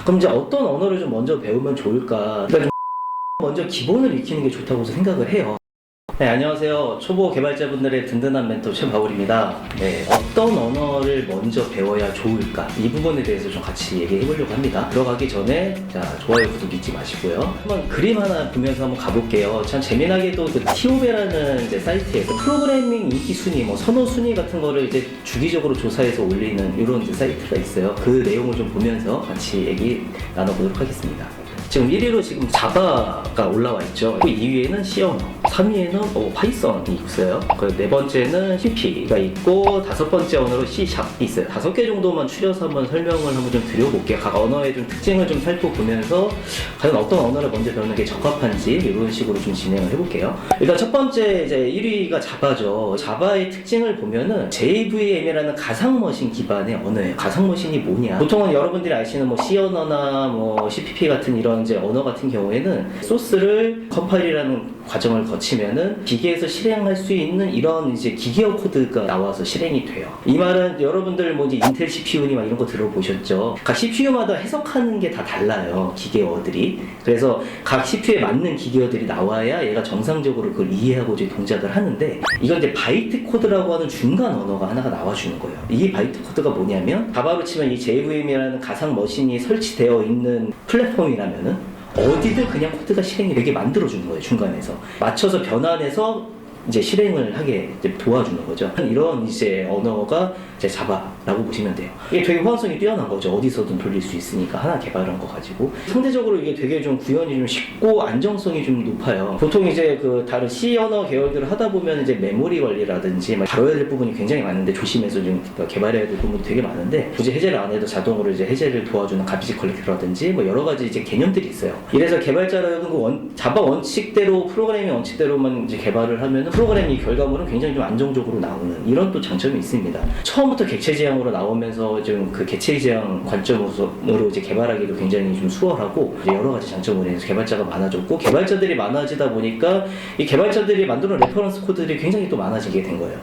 그럼 이제 어떤 언어를 좀 먼저 배우면 좋을까? 그러니까 좀 먼저 기본을 익히는 게 좋다고 생각을 해요. 네, 안녕하세요. 초보 개발자분들의 든든한 멘토 최바울입니다. 네, 어떤 언어를 먼저 배워야 좋을까? 이 부분에 대해서 좀 같이 얘기해 보려고 합니다. 들어가기 전에 자, 좋아요, 구독 잊지 마시고요. 한번 그림 하나 보면서 한번 가볼게요. 참 재미나게도 그 티오베라는 이제 사이트에서 프로그래밍 인기 순위, 뭐 선호 순위 같은 거를 이제 주기적으로 조사해서 올리는 이런 이제 사이트가 있어요. 그 내용을 좀 보면서 같이 얘기 나눠보도록 하겠습니다. 지금 1위로 지금 자바가 올라와 있죠. 2위에는 C 언어, 3위에는 파이썬이 있어요. 네 번째는 CP가 있고, 다섯 번째 언어로 C# 있어요. 5개 정도만 추려서 한번 설명을 한번 좀 드려볼게요. 각 언어의 좀 특징을 좀 살펴보면서 과연 어떤 언어를 먼저 배우는 게 적합한지 이런 식으로 좀 진행을 해볼게요. 일단 첫 번째 이제 1위가 자바죠. 자바의 특징을 보면은 JVM이라는 가상머신 기반의 언어예요. 가상머신이 뭐냐? 보통은 여러분들이 아시는 뭐 C 언어나 뭐 CPP 같은 이런 이제 언어 같은 경우에는 소스를 컴파일이라는 과정을 거치면은 기계에서 실행할 수 있는 이런 이제 기계어 코드가 나와서 실행이 돼요. 이 말은 여러분들 뭐 이제 인텔 CPU니 막 이런 거 들어보셨죠? 각 CPU마다 해석하는 게 다 달라요. 기계어들이. 그래서 각 CPU에 맞는 기계어들이 나와야 얘가 정상적으로 그걸 이해하고 이제 동작을 하는데, 이건 이제 바이트 코드라고 하는 중간 언어가 하나가 나와주는 거예요. 이 바이트 코드가 뭐냐면, 자바로 치면 이 JVM이라는 가상 머신이 설치되어 있는 플랫폼이라면은 어디든 그냥 코드가 실행이 되게 만들어주는 거예요. 중간에서 맞춰서 변환해서 이제 실행을 하게 이제 도와주는 거죠. 이런 이제 언어가 이제 자바라고 보시면 돼요. 이게 되게 호환성이 뛰어난 거죠. 어디서든 돌릴 수 있으니까 하나 개발한 거 가지고. 상대적으로 이게 되게 좀 구현이 좀 쉽고 안정성이 좀 높아요. 보통 이제 그 다른 C 언어 계열들을 하다 보면 이제 메모리 관리라든지 막 다뤄야 될 부분이 굉장히 많은데, 조심해서 좀 개발해야 될 부분이 되게 많은데, 굳이 해제를 안 해도 자동으로 이제 해제를 도와주는 가비지 컬렉터라든지 뭐 여러 가지 이제 개념들이 있어요. 이래서 개발자라는 그 자바 원칙대로, 프로그래밍 원칙대로만 이제 개발을 하면은 프로그램이 결과물은 굉장히 좀 안정적으로 나오는 이런 또 장점이 있습니다. 처음부터 객체 지향으로 나오면서 좀 그 객체 지향 관점으로 이제 개발하기도 굉장히 좀 수월하고, 이제 여러 가지 장점으로 해서 개발자가 많아졌고, 개발자들이 많아지다 보니까 이 개발자들이 만드는 레퍼런스 코드들이 굉장히 또 많아지게 된 거예요.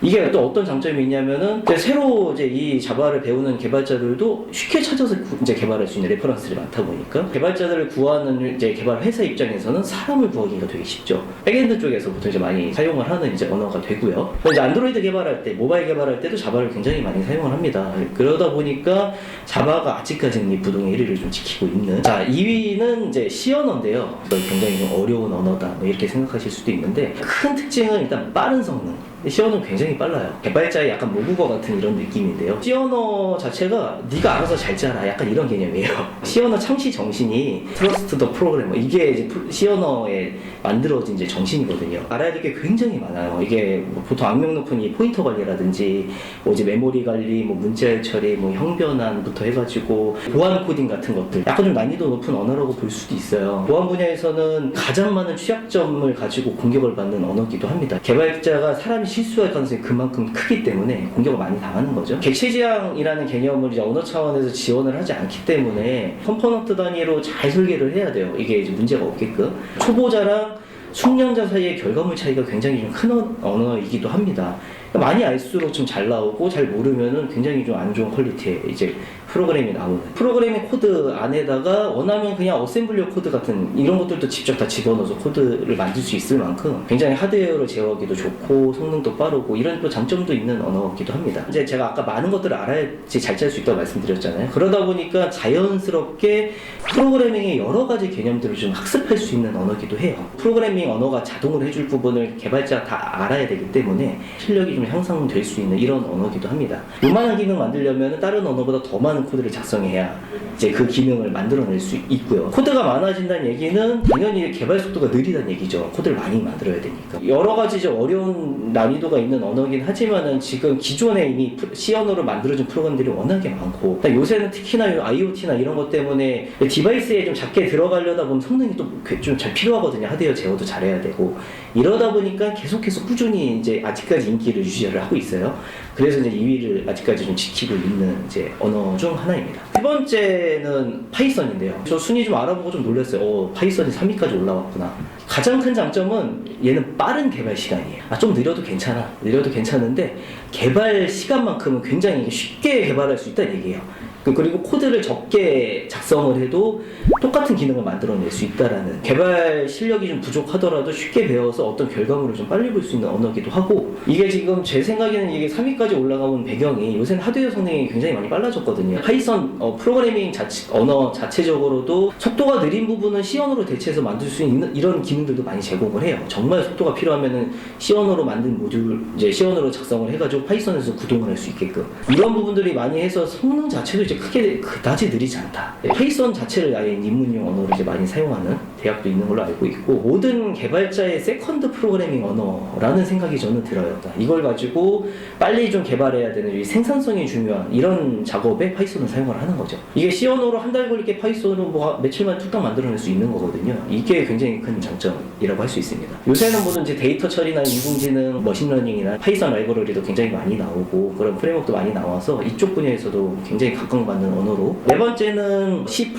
이게 또 어떤 장점이 있냐면은, 새로 이제 이 자바를 배우는 개발자들도 쉽게 찾아서 이제 개발할 수 있는 레퍼런스들이 많다 보니까, 개발자들을 구하는 이제 개발 회사 입장에서는 사람을 구하기가 되게 쉽죠. 백엔드 쪽에서 보통 이제 많이 사용을 하는 이제 언어가 되고요. 이제 안드로이드 개발할 때, 모바일 개발할 때도 자바를 굉장히 많이 사용을 합니다. 그러다 보니까 자바가 아직까지는 이 부동의 1위를 좀 지키고 있는. 자, 2위는 이제 C 언어인데요. 굉장히 좀 어려운 언어다, 뭐 이렇게 생각하실 수도 있는데, 큰 특징은 일단 빠른 성능. C 언어는 굉장히 빨라요. 개발자의 약간 모국어 같은 이런 느낌인데요. C 언어 자체가 네가 알아서 잘 짜라, 약간 이런 개념이에요. C 언어 창시 정신이 Trust the Programmer, 이게 이제 C 언어에 만들어진 이제 정신이거든요. 알아야 될 게 굉장히 많아요. 이게 뭐 보통 악명 높은 이 포인터 관리라든지 뭐 이제 메모리 관리, 뭐 문자열 처리, 뭐 형변환부터 해가지고 보안 코딩 같은 것들, 약간 좀 난이도 높은 언어라고 볼 수도 있어요. 보안 분야에서는 가장 많은 취약점을 가지고 공격을 받는 언어기도 합니다. 개발자가 사람이 실수할 가능성이 그만큼 크기 때문에 공격을 많이 당하는 거죠. 객체 지향이라는 개념을 이제 언어 차원에서 지원을 하지 않기 때문에 컴포넌트 단위로 잘 설계를 해야 돼요. 이게 이제 문제가 없게끔. 초보자랑 숙련자 사이의 결과물 차이가 굉장히 좀 큰 언어이기도 합니다. 많이 알수록 좀 잘 나오고, 잘 모르면은 굉장히 좀 안 좋은 퀄리티의 이제 프로그램이 나오는. 프로그래밍 코드 안에다가 원하면 그냥 어셈블리어 코드 같은 이런 것들도 직접 다 집어넣어서 코드를 만들 수 있을 만큼 굉장히 하드웨어를 제어하기도 좋고 성능도 빠르고 이런 또 장점도 있는 언어이기도 합니다. 이제 제가 아까 많은 것들을 알아야지 잘 짤 수 있다고 말씀드렸잖아요. 그러다 보니까 자연스럽게 프로그래밍의 여러 가지 개념들을 좀 학습할 수 있는 언어이기도 해요. 프로그래밍 언어가 자동으로 해줄 부분을 개발자가 다 알아야 되기 때문에 실력이 좀 향상될 수 있는 이런 언어이기도 합니다. 요만한 기능 만들려면 다른 언어보다 더 많은 코드를 작성해야 이제 그 기능을 만들어낼 수 있고요. 코드가 많아진다는 얘기는 당연히 개발 속도가 느리다는 얘기죠. 코드를 많이 만들어야 되니까. 여러 가지 좀 어려운 난이도가 있는 언어긴 하지만은 지금 기존에 이미 C 언어로 만들어진 프로그램들이 워낙에 많고, 요새는 특히나 IoT나 이런 것 때문에 디바이스에 좀 작게 들어가려다 보면 성능이 또 좀 잘 필요하거든요. 하드웨어 제어도 잘해야 되고. 이러다 보니까 계속해서 꾸준히 이제 아직까지 인기를 유지를 하고 있어요. 그래서 이제 2위를 아직까지 좀 지키고 있는 이제 언어 중 하나입니다. 세 번째는 파이썬인데요. 저 순위 좀 알아보고 좀 놀랐어요. 파이썬이 3위까지 올라왔구나. 가장 큰 장점은 얘는 빠른 개발 시간이에요. 좀 느려도 괜찮아. 느려도 괜찮은데 개발 시간만큼은 굉장히 쉽게 개발할 수 있다는 얘기예요. 그리고 코드를 적게 작성을 해도 똑같은 기능을 만들어낼 수 있다라는, 개발 실력이 좀 부족하더라도 쉽게 배워서 어떤 결과물을 좀 빨리 볼 수 있는 언어기도 하고, 이게 지금 제 생각에는 이게 3위까지 올라가온 배경이 요새는 하드웨어 성능이 굉장히 많이 빨라졌거든요. 파이썬 프로그래밍 언어 자체적으로도 속도가 느린 부분은 C 언어로 대체해서 만들 수 있는 이런 기능들도 많이 제공을 해요. 정말 속도가 필요하면은 C 언어로 만든 모듈 이제 C 언어로 작성을 해가지고 파이썬에서 구동을 할 수 있게끔, 이런 부분들이 많이 해서 성능 자체도 이제 크게 그다지 느리지 않다. 파이썬 자체를 아예 입문용 언어로 이제 많이 사용하는 대학도 있는 걸로 알고 있고, 모든 개발자의 세컨드 프로그래밍 언어라는 생각이 저는 들어요. 이걸 가지고 빨리 좀 개발해야 되는 이 생산성이 중요한 이런 작업에 파이썬을 사용을 하는 거죠. 이게 C 언어로 한 달 걸리게 파이썬으로 뭐 며칠만 뚝딱 만들어낼 수 있는 거거든요. 이게 굉장히 큰 장점이라고 할 수 있습니다. 요새는 뭐든지 데이터 처리나 인공지능, 머신러닝이나 파이썬 라이브러리도 굉장히 많이 나오고 그런 프레임워크도 많이 나와서 이쪽 분야에서도 굉장히 각광받는 언어로, 네 번째는 C++,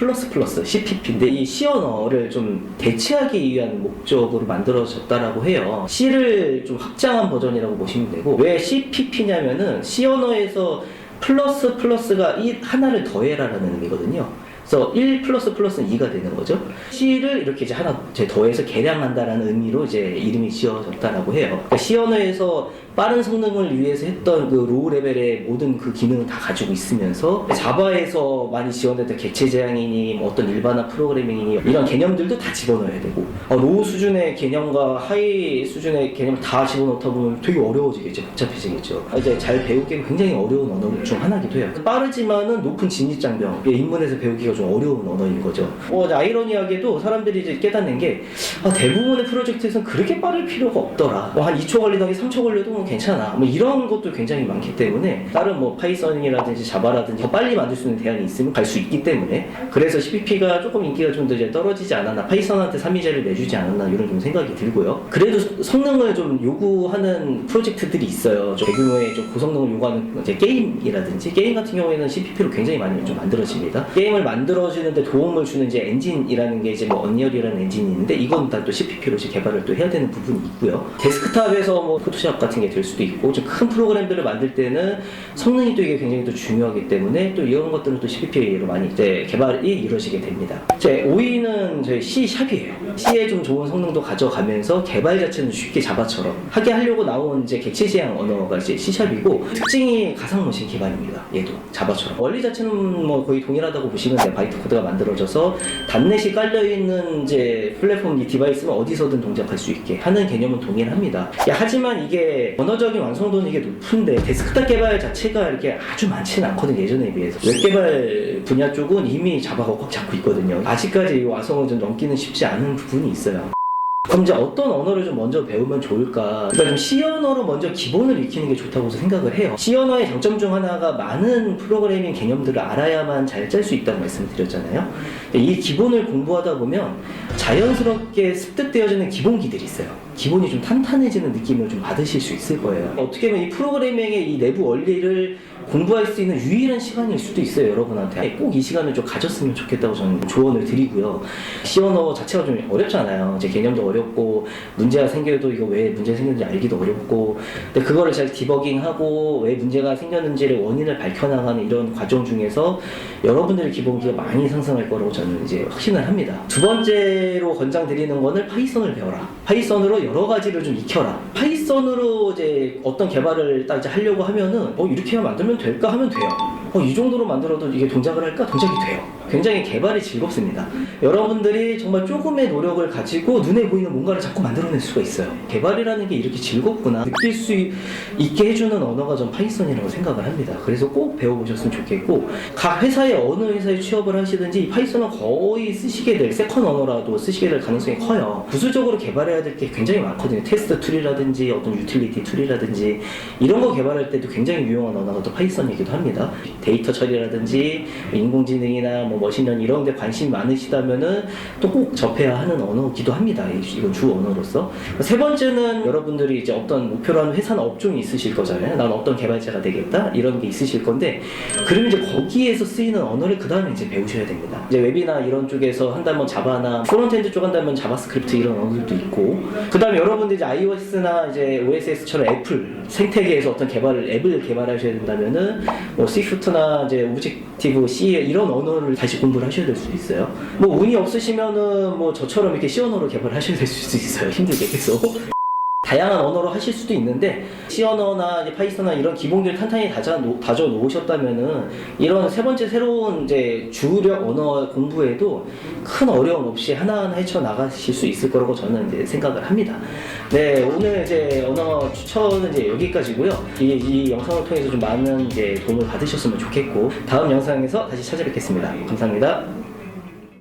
CPP인데 이 C 언어를 좀 대체하기 위한 목적으로 만들어졌다라고 해요. C를 좀 확장한 버전이라고 보시면 되고, 왜 CPP냐면은 C 언어에서 플러스가 이 하나를 더해라라는 의미거든요. 그래서 1 플러스 플러스는 2가 되는 거죠. C를 이렇게 이제 하나 더해서 개량한다라는 의미로 이제 이름이 지어졌다라고 해요. 그러니까 C 언어에서 빠른 성능을 위해서 했던 그 로우 레벨의 모든 그 기능을 다 가지고 있으면서, 자바에서 많이 지원됐던 객체 제향이니 뭐 어떤 일반화 프로그래밍이니 이런 개념들도 다 집어넣어야 되고, 로우 수준의 개념과 하이 수준의 개념을 다 집어넣다 보면 되게 어려워지겠죠. 복잡해지겠죠. 이제 잘 배우기 굉장히 어려운 언어 중 하나이기도 해요. 빠르지만은 높은 진입장벽, 입문에서 배우기가 좀 어려운 언어인 거죠. 아이러니하게도 사람들이 이제 깨닫는 게, 대부분의 프로젝트에서는 그렇게 빠를 필요가 없더라. 한 2초 걸리던 게 3초 걸려도 괜찮아. 뭐 이런 것도 굉장히 많기 때문에, 다른 뭐 파이썬이라든지 자바라든지 더 빨리 만들 수 있는 대안이 있으면 갈 수 있기 때문에, 그래서 CPP가 조금 인기가 좀 더 이제 떨어지지 않았나, 파이썬한테 3위제를 내주지 않았나 이런 좀 생각이 들고요. 그래도 성능을 좀 요구하는 프로젝트들이 있어요. 좀 대규모의 좀 고성능을 요구하는 이제 게임이라든지, 게임 같은 경우에는 CPP로 굉장히 많이 좀 만들어집니다. 게임을 만들어지는데 도움을 주는 이제 엔진이라는 게 이제 뭐 언리얼이라는 엔진이 있는데, 이건 다 또 CPP로 이제 개발을 또 해야 되는 부분이 있고요. 데스크탑에서 뭐 포토샵 같은 게 될 수도 있고, 좀 큰 프로그램들을 만들 때는 성능이 또 이게 굉장히 또 중요하기 때문에 또 이런 것들은 또 CPP로 많이 이제 개발이 이루어지게 됩니다. 제 5위는 저희 C#이에요. C에 좀 좋은 성능도 가져가면서 개발 자체는 쉽게 자바처럼 하게 하려고 나온 이제 객체 지향 언어가 이제 C#이고, 특징이 가상 머신 기반입니다. 얘도 자바처럼 원리 자체는 뭐 거의 동일하다고 보시면 돼요. 바이트 코드가 만들어져서 단넷이 깔려있는 이제 플랫폼 이 디바이스는 어디서든 동작할 수 있게 하는 개념은 동일합니다. 하지만 이게 언어적인 완성도는 이게 높은데 데스크탑 개발 자체가 이렇게 아주 많지는 않거든요. 예전에 비해서 웹 개발 분야 쪽은 이미 자바가 꽉 잡고 있거든요. 아직까지 이 완성을 좀 넘기는 쉽지 않은 부분이 있어요. 그럼 이제 어떤 언어를 좀 먼저 배우면 좋을까? 그러니까 좀 C 언어로 먼저 기본을 익히는 게 좋다고 생각을 해요. C 언어의 장점 중 하나가 많은 프로그래밍 개념들을 알아야만 잘 짤 수 있다고 말씀드렸잖아요. 이 기본을 공부하다 보면 자연스럽게 습득되어지는 기본기들이 있어요. 기본이 좀 탄탄해지는 느낌을 좀 받으실 수 있을 거예요. 어떻게 보면 이 프로그래밍의 이 내부 원리를 공부할 수 있는 유일한 시간일 수도 있어요. 여러분한테 꼭 이 시간을 좀 가졌으면 좋겠다고 저는 조언을 드리고요. C 언어 자체가 좀 어렵잖아요. 이제 개념도 어렵고, 문제가 생겨도 이거 왜 문제가 생겼는지 알기도 어렵고, 근데 그거를 잘 디버깅하고 왜 문제가 생겼는지를 원인을 밝혀나가는 이런 과정 중에서 여러분들의 기본기가 많이 상승할 거라고 저는 이제 확신을 합니다. 두 번째로 권장드리는 거는 파이썬을 배워라. 파이썬으로 여러 가지를 좀 익혀라. 파이썬으로 이제 어떤 개발을 딱 이제 하려고 하면은 이렇게 만들면 될까 하면 돼요. 이 정도로 만들어도 이게 동작을 할까? 동작이 돼요. 굉장히 개발이 즐겁습니다. 여러분들이 정말 조금의 노력을 가지고 눈에 보이는 뭔가를 자꾸 만들어낼 수가 있어요. 개발이라는 게 이렇게 즐겁구나 느낄 수 있게 해주는 언어가 전 파이썬이라고 생각을 합니다. 그래서 꼭 배워보셨으면 좋겠고, 각 회사에 어느 회사에 취업을 하시든지 파이썬은 거의 쓰시게 될, 세컨 언어라도 쓰시게 될 가능성이 커요. 부수적으로 개발해야 될 게 굉장히 많거든요. 테스트 툴이라든지 어떤 유틸리티 툴이라든지 이런 거 개발할 때도 굉장히 유용한 언어가 또 파이썬이기도 합니다. 데이터 처리라든지 인공지능이나 뭐 머신러닝 이런 데 관심이 많으시다면은 또 꼭 접해야 하는 언어기도 합니다. 이건 주 언어로서. 세 번째는 여러분들이 이제 어떤 목표로 하는 회사나 업종이 있으실 거잖아요. 난 어떤 개발자가 되겠다 이런 게 있으실 건데, 그러면 이제 거기에서 쓰이는 언어를 그 다음에 이제 배우셔야 됩니다. 이제 웹이나 이런 쪽에서 한다면 자바나 프론트엔드 쪽 한다면 자바스크립트 이런 언어들도 있고, 그 다음에 여러분들이 이제 iOS나 이제 OSX처럼 애플 생태계에서 어떤 앱을 개발하셔야 된다면은 뭐 스위프트나 이제 오브젝티브 C 이런 언어를 다시 공부를 하셔야 될 수도 있어요. 뭐 운이 없으시면은 뭐 저처럼 이렇게 C 언어로 개발하셔야 될 수도 있어요. 힘들게 계속. 다양한 언어로 하실 수도 있는데, C 언어나 파이썬이나 이런 기본기를 탄탄히 다져 놓으셨다면은 이런 세 번째 새로운 이제 주력 언어 공부에도 큰 어려움 없이 하나하나 헤쳐 나가실 수 있을 거라고 저는 이제 생각을 합니다. 네, 오늘 이제 언어 추천은 이제 여기까지고요. 이 영상을 통해서 좀 많은 이제 도움을 받으셨으면 좋겠고, 다음 영상에서 다시 찾아뵙겠습니다. 감사합니다.